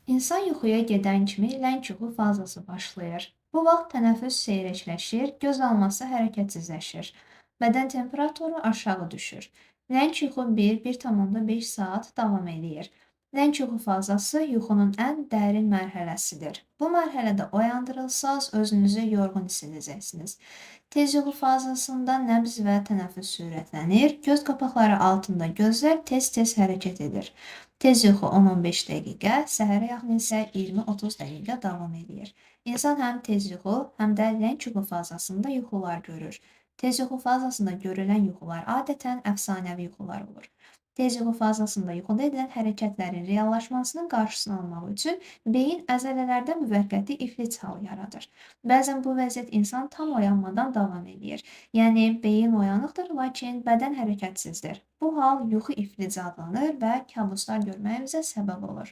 İnsan yuxuya gedən kimi ləng yuxu fazası başlayır. Bu vaxt tənəffüs seyrəkləşir, göz alması hərəkətsizləşir, bədən temperaturu aşağı düşür. Ləng yuxu 1-1,5 saat davam edir. Ləng yuxu fazası yuxunun ən dərin mərhələsidir. Bu mərhələdə oyandırılsanız özünüzü yorğun hiss edəcəksiniz. Tez yuxu fazasında nəbz və tənəffüs sürətlənir, göz qapaqları altında gözlər tez-tez hərəkət edir. Tez yuxu 10-15 dəqiqə, səhərə yaxın isə 20-30 dəqiqə davam edir. İnsan həm tez yuxu, həm də ləng yuxu fazasında yuxular görür. Tez yuxu fazasında görülən yuxular adətən əfsanəvi yuxular olur. Tez yuxu fazasında yuxuda edilən hərəkətlərin reallaşmasının qarşısını almaq üçün beyin əzələlərdə müvəqqəti iflic halı yaradır. Bəzən bu vəziyyət insan tam oyanmadan davam edir. Yəni beyin oyanıqdır, lakin bədən hərəkətsizdir. Bu hal yuxu iflici adlanır və kabuslar görməyimizə səbəb olur.